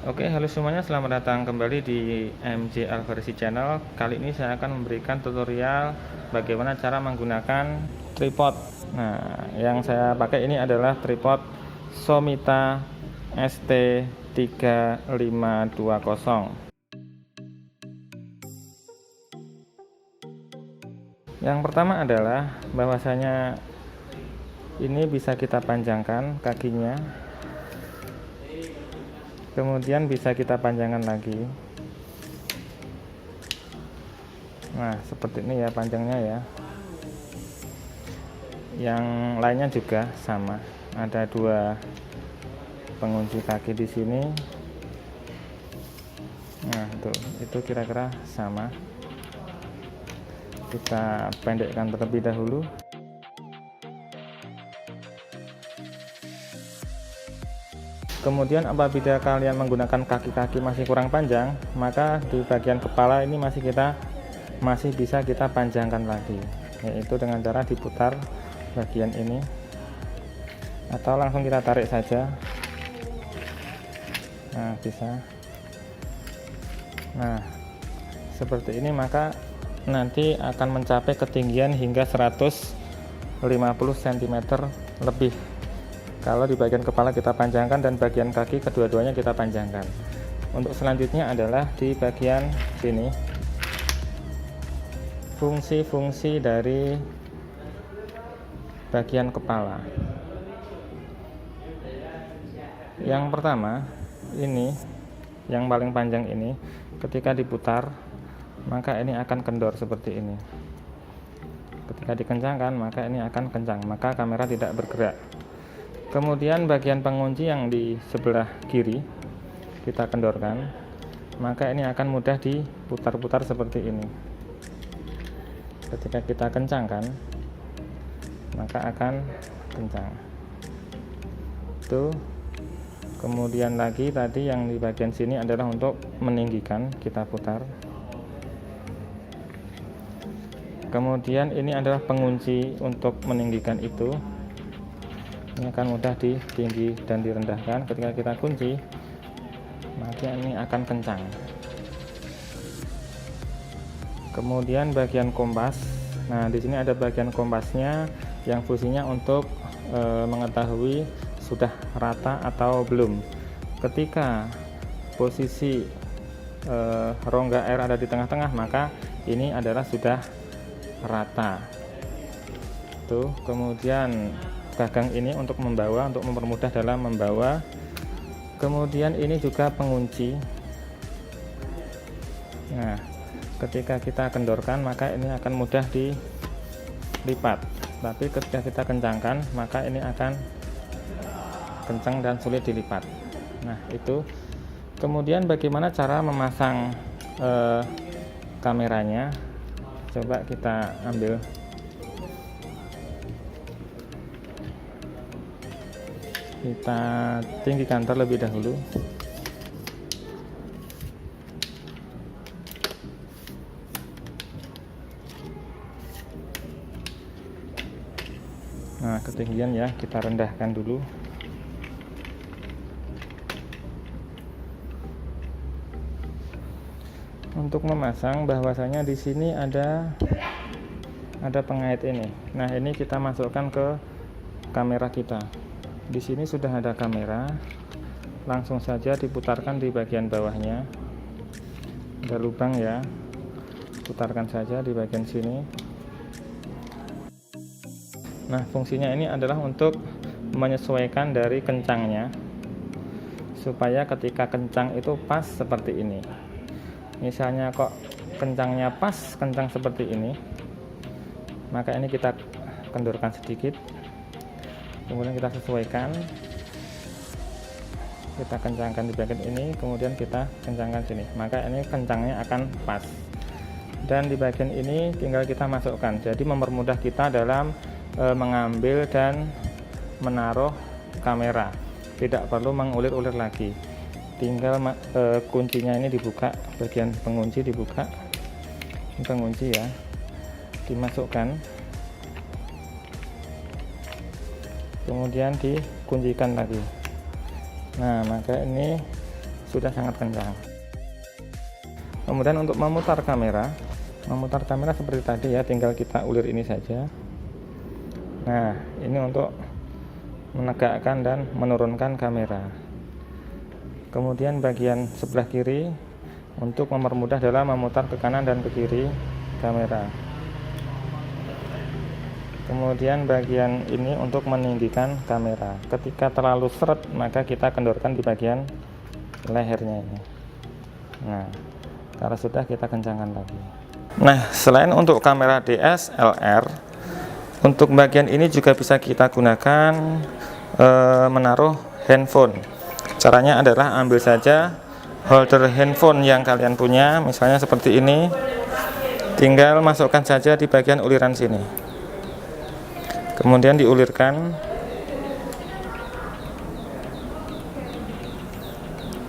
Oke, halo semuanya, selamat datang kembali di MJ Alversi Channel. Kali ini saya akan memberikan tutorial bagaimana cara menggunakan tripod. Nah, yang saya pakai ini adalah tripod Somita ST3520. Yang pertama adalah bahwasanya ini bisa kita panjangkan kakinya, kemudian bisa kita panjangkan lagi. Nah, seperti ini ya panjangnya ya. Yang lainnya juga sama. Ada dua pengunci kaki di sini. Nah, itu kira-kira sama. Kita pendekkan terlebih dahulu. Kemudian apabila kalian menggunakan kaki-kaki masih kurang panjang, maka di bagian kepala ini masih bisa kita panjangkan lagi, yaitu dengan cara diputar bagian ini atau langsung kita tarik saja. Nah, bisa. Nah, seperti ini, maka nanti akan mencapai ketinggian hingga 150 cm lebih kalau di bagian kepala kita panjangkan dan bagian kaki kedua-duanya kita panjangkan. Untuk selanjutnya adalah di bagian sini, fungsi-fungsi dari bagian kepala. Yang pertama, ini yang paling panjang ini, ketika diputar maka ini akan kendor seperti ini. Ketika dikencangkan maka ini akan kencang, maka kamera tidak bergerak. Kemudian bagian pengunci yang di sebelah kiri kita kendorkan, maka ini akan mudah diputar-putar seperti ini. Ketika kita kencangkan, maka akan kencang. Tuh. Kemudian lagi tadi yang di bagian sini adalah untuk meninggikan, kita putar. Kemudian ini adalah pengunci untuk meninggikan itu. Ini akan mudah ditinggi dan direndahkan. Ketika kita kunci, maka ini akan kencang. Kemudian bagian kompas. Nah, di sini ada bagian kompasnya yang fungsinya untuk mengetahui sudah rata atau belum. Ketika posisi rongga air ada di tengah-tengah, maka ini adalah sudah rata. Tuh, kemudian gagang ini untuk membawa, untuk mempermudah dalam membawa. Kemudian ini juga pengunci. Nah, ketika kita kendorkan maka ini akan mudah dilipat, tapi ketika kita kencangkan maka ini akan kencang dan sulit dilipat. Nah, itu. Kemudian bagaimana cara memasang kameranya? Coba kita ambil. Kita tinggikan terlebih dahulu. Nah, ketinggian ya kita rendahkan dulu. Untuk memasang, bahwasanya di sini ada pengait ini. Nah, ini kita masukkan ke kamera kita. Di sini sudah ada kamera, langsung saja diputarkan di bagian bawahnya. Ada lubang ya, putarkan saja di bagian sini. Nah, fungsinya ini adalah untuk menyesuaikan dari kencangnya, supaya ketika kencang itu pas seperti ini. Misalnya kok kencangnya pas, kencang seperti ini, maka ini kita kendorkan sedikit. Kemudian kita sesuaikan, kita kencangkan di bagian ini, kemudian kita kencangkan sini, maka ini kencangnya akan pas. Dan di bagian ini tinggal kita masukkan, jadi mempermudah kita dalam mengambil dan menaruh kamera, tidak perlu mengulir-ulir lagi. Tinggal kuncinya ini dibuka, bagian pengunci dibuka, ini pengunci ya, dimasukkan, kemudian dikuncikan lagi. Nah, maka ini sudah sangat kencang. Kemudian untuk memutar kamera seperti tadi ya, tinggal kita ulir ini saja. Nah, ini untuk menegakkan dan menurunkan kamera. Kemudian bagian sebelah kiri untuk mempermudah dalam memutar ke kanan dan ke kiri kamera. Kemudian bagian ini untuk meninggikan kamera. Ketika terlalu seret, maka kita kendorkan di bagian lehernya ini. Nah, kalau sudah, kita kencangkan lagi. Nah, selain untuk kamera DSLR, untuk bagian ini juga bisa kita gunakan menaruh handphone. Caranya adalah ambil saja holder handphone yang kalian punya, misalnya seperti ini. Tinggal masukkan saja di bagian uliran sini. Kemudian diulirkan.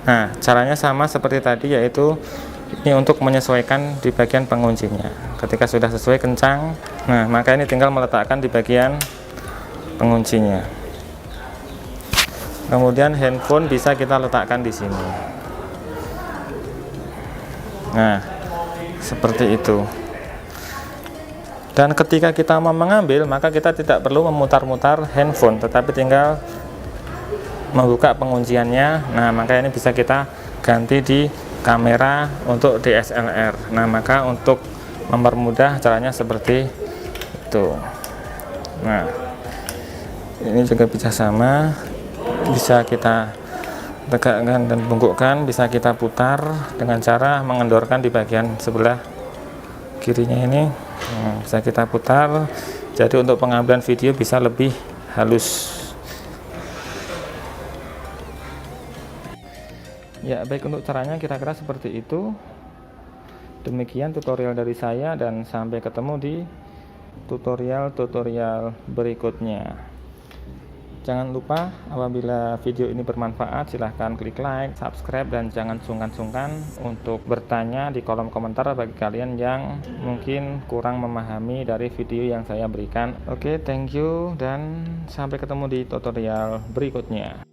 Nah, caranya sama seperti tadi, yaitu ini untuk menyesuaikan di bagian penguncinya. Ketika sudah sesuai kencang, nah maka ini tinggal meletakkan di bagian penguncinya. Kemudian handphone bisa kita letakkan di sini. Nah, seperti itu. Dan ketika kita mau mengambil, maka kita tidak perlu memutar-mutar handphone, tetapi tinggal membuka pengunciannya. Nah, maka ini bisa kita ganti di kamera untuk DSLR. Nah, maka untuk mempermudah caranya seperti itu. Nah, ini juga bisa sama, bisa kita tegakkan dan bungkukkan, bisa kita putar dengan cara mengendorkan di bagian sebelah kirinya ini. Nah, bisa kita putar, jadi untuk pengambilan video bisa lebih halus. Ya, baik, untuk caranya kira-kira seperti itu. Demikian tutorial dari saya, dan sampai ketemu di tutorial berikutnya. Jangan lupa, apabila video ini bermanfaat, silahkan klik like, subscribe, dan jangan sungkan-sungkan untuk bertanya di kolom komentar bagi kalian yang mungkin kurang memahami dari video yang saya berikan. Oke, thank you, dan sampai ketemu di tutorial berikutnya.